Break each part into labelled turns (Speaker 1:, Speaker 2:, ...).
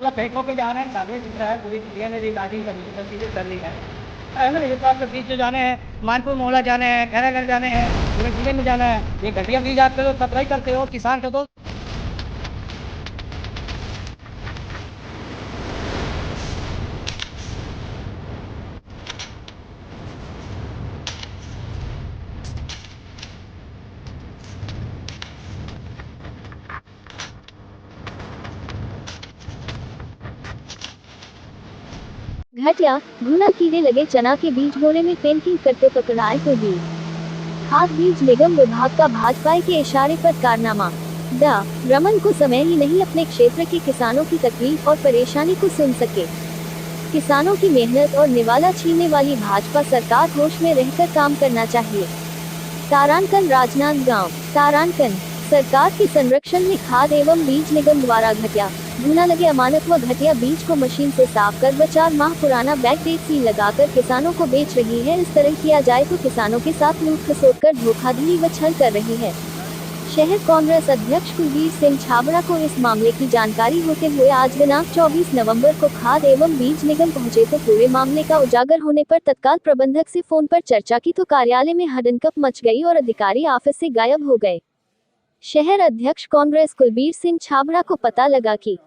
Speaker 1: मतलब फेंको के जाना है, सामने दिख रहा है, पूरी दुनिया ने रिकॉर्डिंग चीज़ें कर ली है ना। ये तो आपके बीच जो जाने हैं, मानपुर मोहल्ला जाने हैं, खैरागढ़ जाने हैं, पूरे जिले में जाना है। ये घटिया बीज आप लोग सप्लाई करते हो किसान को तो
Speaker 2: घटिया घुना कीड़े लगे चना के बीज बोरे में पेंटिंग करते पकड़ाए तो बीज। खाद बीज निगम विभाग का भाजपा के इशारे पर कारनामा। रमन को समय ही नहीं अपने क्षेत्र के किसानों की तकलीफ और परेशानी को सुन सके। किसानों की मेहनत और निवाला छीनने वाली भाजपा सरकार होश में रहकर काम करना चाहिए। तारांकन राजनांदगांव। तारांकन सरकार के संरक्षण में खाद एवं बीज निगम द्वारा घटिया घुना लगे अमानक व घटिया बीज को मशीन से साफ कर 4 माह पुराना बैकडेट सील लगाकर किसानों को बेच रही है। इस तरह किया जाए तो किसानों के साथ लूट खसोट कर धोखाधड़ी व छल कर रही है। शहर कांग्रेस अध्यक्ष कुलबीर सिंह छाबड़ा को इस मामले की जानकारी होते हुए आज दिनांक 24 नवंबर को खाद एवं बीज निगम पहुंचे तो पूरे मामले का उजागर होने पर तत्काल प्रबंधक से फोन पर चर्चा की तो कार्यालय में हडनकप मच गई और अधिकारी ऑफिस से गायब हो गए। शहर अध्यक्ष कांग्रेस कुलबीर सिंह छाबड़ा को पता लगा कि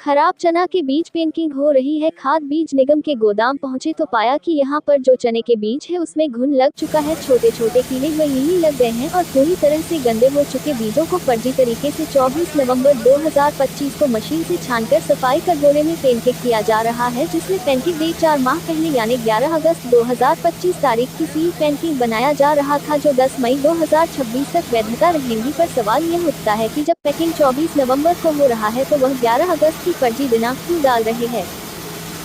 Speaker 2: खराब चना के बीज पेंटिंग हो रही है। खाद बीज निगम के गोदाम पहुंचे तो पाया कि यहां पर जो चने के बीज है उसमें घुन लग चुका है, छोटे छोटे कीड़े व इल्ली लग गए हैं और पूरी तरह से गंदे हो चुके बीजों को फर्जी तरीके से 24 नवंबर 2025 को मशीन से छानकर सफाई कर बोरे में पेंटिंग किया जा रहा है, जिसमें पेंटिंग डेट 4 माह पहले यानी 11 अगस्त 2025 तारीख की सील पेंटिंग बनाया जा रहा था, जो 10 मई 2026 तक वैधता रहेंगी। पर सवाल यह उठता है कि जब पैकिंग 24 नवंबर को हो रहा है तो वह 11 अगस्त की फर्जी दिनांक क्यों डाल रहे हैं।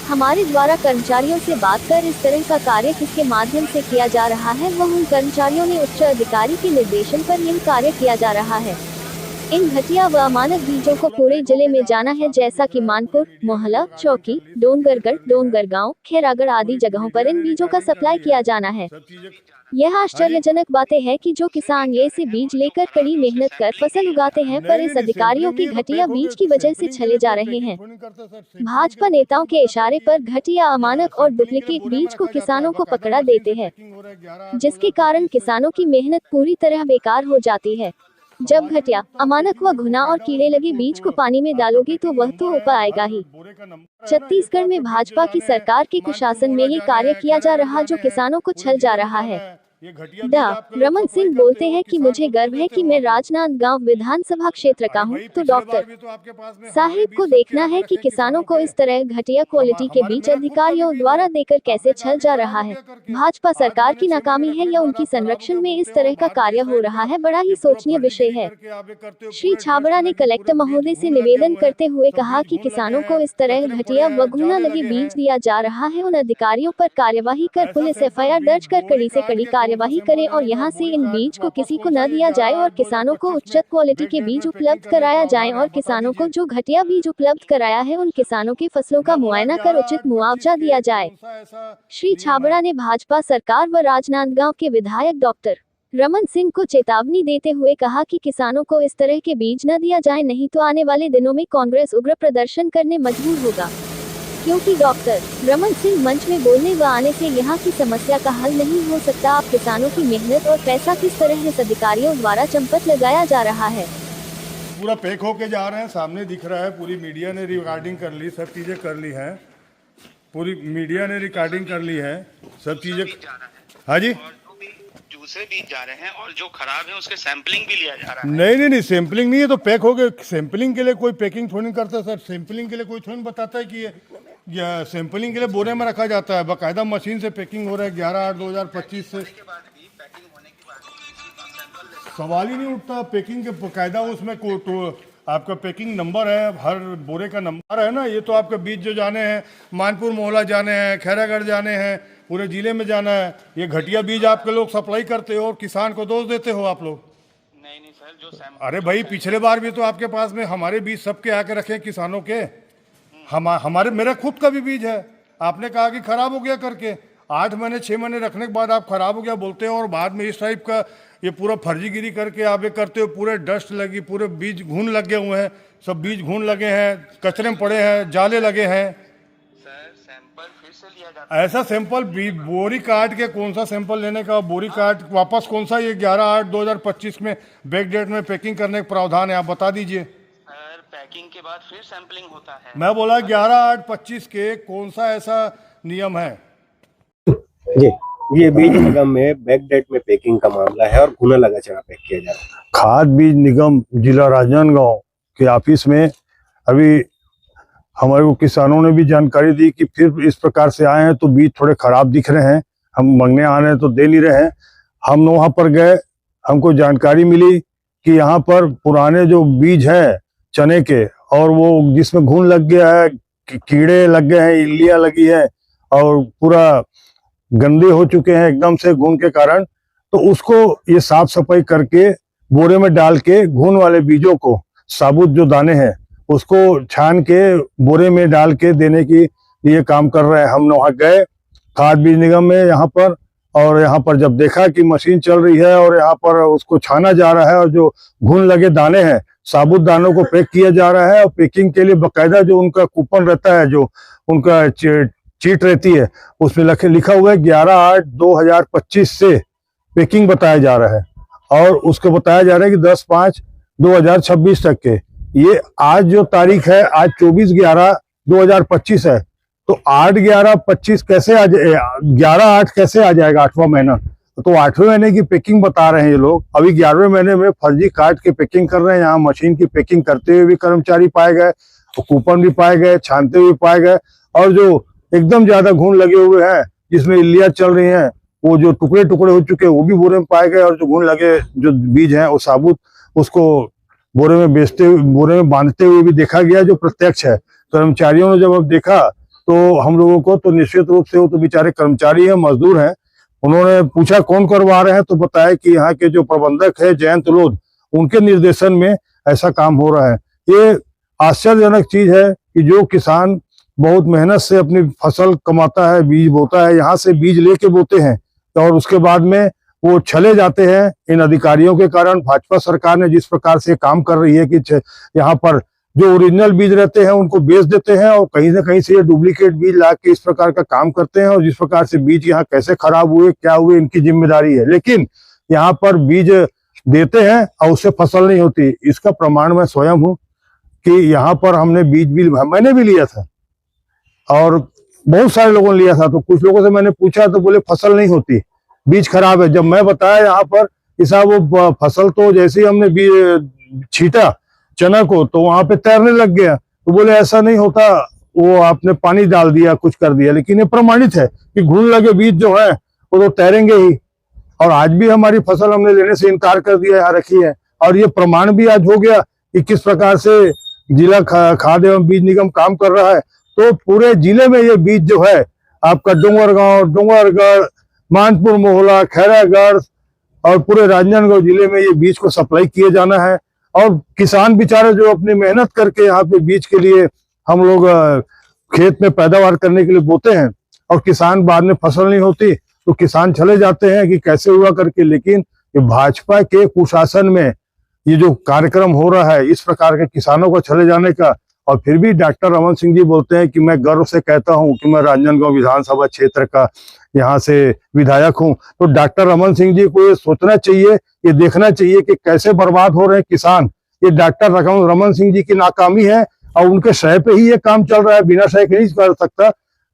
Speaker 2: हमारे द्वारा कर्मचारियों से बात कर इस तरह का कार्य किसके माध्यम से किया जा रहा है, वह उन कर्मचारियों ने उच्च अधिकारी के निर्देशन पर यह कार्य किया जा रहा है। इन घटिया व अमानक बीजों को पूरे जिले में जाना है, जैसा कि मानपुर मोहल्ला, चौकी, डोंगरगढ़, डोंगरगांव, खैरागढ़ आदि जगहों पर इन बीजों का सप्लाई किया जाना है। यह आश्चर्यजनक बातें है कि जो किसान ये से बीज लेकर कड़ी मेहनत कर फसल उगाते हैं, पर इस अधिकारियों की घटिया बीज की वजह से छले जा रहे हैं। भाजपा नेताओं के इशारे पर घटिया अमानक और डुप्लीकेट बीज को किसानों को पकड़ा देते हैं, जिसके कारण किसानों की मेहनत पूरी तरह बेकार हो जाती है। जब घटिया अमानक व घुना और कीड़े लगे बीज को पानी में डालोगी तो वह तो ऊपर आएगा ही। छत्तीसगढ़ में भाजपा की सरकार के कुशासन में ये कार्य किया जा रहा जो किसानों को छल जा रहा है। रमन सिंह बोलते हैं कि मुझे गर्व है कि मैं राजनांदगांव विधानसभा क्षेत्र का हूं, तो डॉक्टर साहिब को देखना है कि किसानों को इस तरह घटिया क्वालिटी के बीज अधिकारियों द्वारा देकर कैसे छल जा रहा है। भाजपा सरकार की नाकामी है या उनकी संरक्षण में इस तरह का कार्य हो रहा है, बड़ा ही सोचनीय विषय है। श्री छाबड़ा ने कलेक्टर महोदय से निवेदन करते हुए कहा कि किसानों को इस तरह घटिया व घुना लगे बीज दिया जा रहा है, उन अधिकारियों पर कार्यवाही कर पुलिस FIR दर्ज कर कड़ी से कड़ी कार्यवाही करें और यहां से इन बीज को किसी को न दिया जाए और किसानों को उच्च क्वालिटी के बीज उपलब्ध कराया जाए और किसानों को जो घटिया बीज उपलब्ध कराया है उन किसानों की फसलों का मुआयना कर उचित मुआवजा दिया जाए। श्री छाबड़ा ने भाजपा सरकार व राजनांदगांव के विधायक डॉक्टर रमन सिंह को चेतावनी देते हुए कहा कि किसानों को इस तरह के बीज न दिया जाए, नहीं तो आने वाले दिनों में कांग्रेस उग्र प्रदर्शन करने मजबूर होगा, क्योंकि डॉक्टर रमन सिंह मंच में बोलने व आने से यहाँ की समस्या का हल नहीं हो सकता। आप किसानों की मेहनत और पैसा किस तरह इस अधिकारियों द्वारा चंपत लगाया जा रहा है।
Speaker 3: पूरा पैक होके जा रहे हैं, सामने दिख रहा है। पूरी मीडिया ने रिकॉर्डिंग कर ली, सब चीजें कर ली हैं, पूरी मीडिया ने रिकॉर्डिंग कर ली है, सब चीजें। हाँ जी,
Speaker 4: दूसरे बीज जा रहे हैं और जो खराब है उसके सैंपलिंग भी लिया जा रहा है।
Speaker 3: नहीं, सैंपलिंग नहीं है तो पैक हो गए। सैंपलिंग के लिए कोई पैकिंग थोड़ी करता सर, सैंपलिंग के लिए कोई थोड़ी बताता है कि ये सैंपलिंग के लिए बोरे में रखा जाता है। बाकायदा मशीन से पैकिंग हो रहा है 11/8/2025 से। सवाल ही नहीं उठता पैकिंग के बाकायदा उसमें तो आपका पैकिंग नंबर है, हर बोरे का नंबर है ना। ये तो आपके बीज जो जाने हैं, मानपुर मोहल्ला जाने हैं, खैरागढ़ जाने हैं, पूरे जिले में जाना है। ये घटिया बीज आपके लोग सप्लाई करते हो और किसान को दोष देते हो आप लोग।
Speaker 4: नहीं सर, जो
Speaker 3: अरे भाई, पिछले बार भी तो आपके पास में हमारे बीज सबके आके रखे किसानों के। हमारे मेरा खुद का भी बीज है, आपने कहा कि खराब हो गया करके। 8 महीने 6 महीने रखने के बाद आप खराब हो गया बोलते हो और बाद में इस टाइप का ये पूरा फर्जीगिरी करके आप ये करते हो। पूरे डस्ट लगी, पूरे बीज घुन लगे हुए हैं, सब बीज घुन लगे हैं, कचरे में पड़े हैं, जाले लगे हैं।
Speaker 4: सर सैंपल फिर से लिया जाता है।
Speaker 3: ऐसा सैंपल बोरी काट के कौन सा सैंपल लेने का, बोरी काट वापस कौन सा ये 11/8/2025 में बैक डेट में पैकिंग करने का प्रावधान है, आप बता दीजिए।
Speaker 4: सर पैकिंग के बाद फिर सैंपलिंग होता है।
Speaker 3: मैं बोला 11/8/25 के कौन सा ऐसा नियम है?
Speaker 5: जी, ये बीज निगम में बैक डेट में पैकिंग का मामला है और भुना लगा चना पैक किया जा रहा है।
Speaker 3: खाद बीज निगम जिला राजनांदगांव के ऑफिस में अभी हमारे को किसानों ने भी जानकारी दी कि फिर इस प्रकार से आए हैं तो बीज थोड़े खराब दिख रहे हैं, हम मांगने आ रहे हैं तो दे नहीं रहे हैं। हम वहाँ पर गए, हमको जानकारी मिली कि यहाँ पर पुराने जो बीज हैं चने के और वो जिसमें घुन लग गया है, कीड़े लग गए हैं, इल्लियाँ लगी है और पूरा गंदे हो चुके हैं एकदम से घुन के कारण, तो उसको ये साफ सफाई करके बोरे में डाल के घुन वाले बीजों को, साबुत जो दाने हैं उसको छान के बोरे में डाल के देने की लिए काम कर रहे हैं। हम वहाँ गए खाद बीज निगम में यहाँ पर, और यहाँ पर जब देखा कि मशीन चल रही है और यहाँ पर उसको छाना जा रहा है और जो घुन लगे दाने हैं साबुत दानों को पैक किया जा रहा है और पैकिंग के लिए बाकायदा जो उनका कूपन रहता है, जो उनका चीट रहती है, उसमें लिखा हुआ है 11/8/2025 से पैकिंग बताया जा रहा है और उसको बताया जा रहा है कि 10/5/2026 तक के। ये आज जो तारीख है, आज 24/11/2025 है, तो 8/11/25 कैसे आ जाए, 11/8 कैसे आ जाएगा 8वां महीना? तो 8वें महीने की पैकिंग बता रहे हैं ये लोग। अभी 11वें महीने में फर्जी काट के पैकिंग कर रहे हैं। यहाँ मशीन की पैकिंग करते हुए भी कर्मचारी पाए गए, कूपन भी पाए गए, छानते हुए पाए गए, और जो एकदम ज्यादा घुन लगे हुए हैं जिसमें इल्लियाँ चल रही हैं, वो जो टुकड़े टुकड़े हो चुके हैं वो भी बोरे में पाए गए, और जो घुन लगे जो बीज हैं वो साबुत, उसको बोरे में बेचते हुए, बोरे में बांधते हुए भी देखा गया, जो प्रत्यक्ष है। कर्मचारियों ने जब अब देखा तो हम लोगों को तो निश्चित रूप से, वो तो बेचारे कर्मचारी हैं, मजदूर हैं, उन्होंने पूछा कौन करवा रहे हैं, तो बताया कि यहाँ के जो प्रबंधक है जयंत लोध, उनके निर्देशन में ऐसा काम हो रहा है। ये आश्चर्यजनक चीज है कि जो किसान बहुत मेहनत से अपनी फसल कमाता है, बीज बोता है, यहाँ से बीज लेके बोते हैं और उसके बाद में वो चले जाते हैं इन अधिकारियों के कारण। भाजपा सरकार ने जिस प्रकार से काम कर रही है कि यहाँ पर जो ओरिजिनल बीज रहते हैं उनको बेच देते हैं और कहीं ना कहीं से ये डुप्लीकेट बीज ला के इस प्रकार का काम करते हैं, और जिस प्रकार से बीज यहाँ कैसे खराब हुए, क्या हुए, इनकी जिम्मेदारी है। लेकिन यहाँ पर बीज देते हैं और उससे फसल नहीं होती। इसका प्रमाण मैं स्वयं हूँ कि यहाँ पर हमने बीज भी, मैंने भी लिया था और बहुत सारे लोगों ने लिया था, तो कुछ लोगों से मैंने पूछा तो बोले फसल नहीं होती, बीज खराब है। जब मैं बताया यहाँ पर कि साहब वो फसल तो जैसे ही हमने बीज छीटा चना को तो वहां पे तैरने लग गया, तो बोले ऐसा नहीं होता, वो आपने पानी डाल दिया, कुछ कर दिया। लेकिन ये प्रमाणित है कि घुन लगे बीज जो है वो तो तैरेंगे ही, और आज भी हमारी फसल हमने लेने से इनकार कर दिया, यहाँ रखी है। और ये प्रमाण भी आज हो गया कि किस प्रकार से जिला खाद्य एवं बीज निगम काम कर रहा है। तो पूरे जिले में ये बीज जो है आपका डोंगरगांव, डोंगरगढ़, मानपुर मोहला, खैरागढ़ और पूरे राजनांदगांव जिले में ये बीज को सप्लाई किए जाना है। और किसान बेचारे जो अपनी मेहनत करके यहाँ पे बीज के लिए हम लोग खेत में पैदावार करने के लिए बोते हैं, और किसान बाद में फसल नहीं होती तो किसान चले जाते हैं कि कैसे हुआ करके। लेकिन ये भाजपा के कुशासन में ये जो कार्यक्रम हो रहा है, इस प्रकार के किसानों को चले जाने का, और फिर भी डॉक्टर रमन सिंह जी बोलते हैं कि मैं गर्व से कहता हूं कि मैं राजनांदगांव विधानसभा क्षेत्र का यहाँ से विधायक हूं। तो डॉक्टर रमन सिंह जी को ये सोचना चाहिए, ये देखना चाहिए कि कैसे बर्बाद हो रहे हैं किसान। ये डॉक्टर रमन सिंह जी की नाकामी है और उनके शय पे ही ये काम चल रहा है, बिना शय के नहीं कर सकता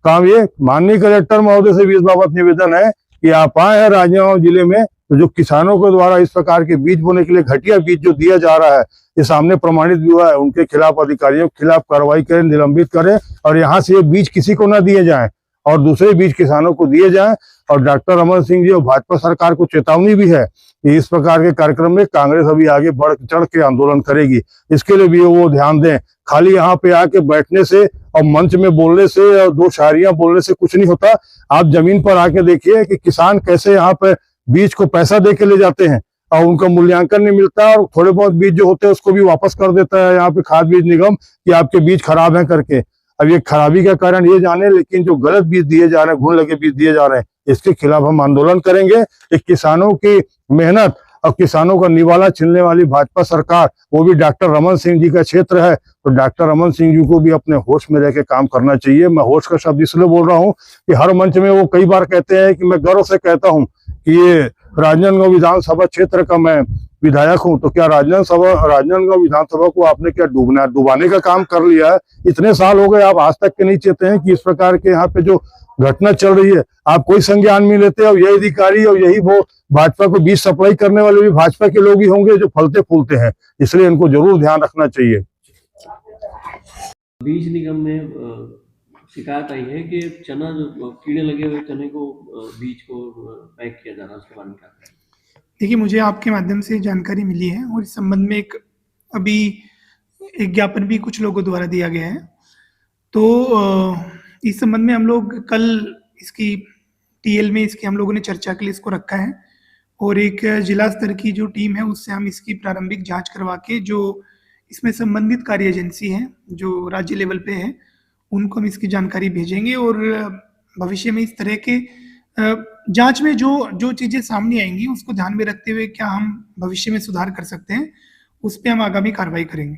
Speaker 3: काम। ये माननीय कलेक्टर महोदय से भी इस बाबत निवेदन है कि आप आए हैं राजनांदगांव जिले में, तो जो किसानों के द्वारा इस प्रकार के बीज बोने के लिए घटिया बीज जो दिया जा रहा है, ये सामने प्रमाणित भी हुआ है, उनके खिलाफ, अधिकारियों के खिलाफ कार्रवाई करें, निलंबित करें, और यहाँ से ये बीज किसी को न दिए जाएं और दूसरे बीज किसानों को दिए जाएं। और डॉक्टर रमन सिंह जी और भाजपा सरकार को चेतावनी भी है कि इस प्रकार के कार्यक्रम में कांग्रेस अभी आगे बढ़ चढ़ के आंदोलन करेगी, इसके लिए भी वो ध्यान दें। खाली यहाँ पे आके बैठने से और मंच में बोलने से और दो शायरियां बोलने से कुछ नहीं होता। आप जमीन पर आके देखिए कि किसान कैसे यहाँ पे बीज को पैसा दे के ले जाते हैं और उनका मूल्यांकन नहीं मिलता, और थोड़े बहुत बीज जो होते हैं उसको भी वापस कर देता है यहाँ पे खाद बीज निगम कि आपके बीज खराब हैं करके। अब ये खराबी का कारण ये जाने, लेकिन जो गलत बीज दिए जा रहे हैं, घुन लगे बीज दिए जा रहे हैं, इसके खिलाफ हम आंदोलन करेंगे। एक किसानों की मेहनत और किसानों का निवाला छीनने वाली भाजपा सरकार, वो भी डॉक्टर रमन सिंह जी का क्षेत्र है, तो डॉक्टर रमन सिंह जी को भी अपने होश में रह के काम करना चाहिए। मैं होश का शब्द इसलिए बोल रहा हूँ कि हर मंच में वो कई बार कहते हैं कि मैं गर्व से कहता हूँ कि ये राजनांदगांव विधानसभा क्षेत्र का मैं विधायक हूं। तो क्या राजनांदगांव विधानसभा को आपने क्या डुबाने का काम कर लिया है? इतने साल हो गए, आप आज तक के नहीं चाहते हैं कि इस प्रकार के यहाँ पे जो घटना चल रही है आप कोई संज्ञान में लेते हैं? और यही अधिकारी और यही वो भाजपा को बीज सप्लाई करने वाले भी भाजपा के लोग ही होंगे जो फलते फूलते हैं, इसलिए इनको जरूर ध्यान रखना चाहिए।
Speaker 6: बीज निगम में शिकायत आई है कि चना जो कीड़े लगे हुए चने को बीज को पैक किया जा रहा है, उसके बारे में क्या कहें?
Speaker 7: देखिए, मुझे आपके माध्यम से जानकारी मिली है और इस संबंध में अभी एक ज्ञापन भी कुछ लोगों द्वारा दिया गया है। तो इस संबंध में हम लोग कल इसकी टीएल में इसकी हम लोगों ने चर्चा के लिए इसको रखा है और एक जिला स्तर की जो टीम है उससे हम इसकी प्रारंभिक जांच करवा के जो इसमें संबंधित कार्य एजेंसी हैं जो राज्य लेवल पे है उनको हम इसकी जानकारी भेजेंगे और भविष्य में इस तरह के जांच में जो चीज़ें सामने आएंगी उसको ध्यान में रखते हुए क्या हम भविष्य में सुधार कर सकते हैं उस पर हम आगामी कार्रवाई करेंगे।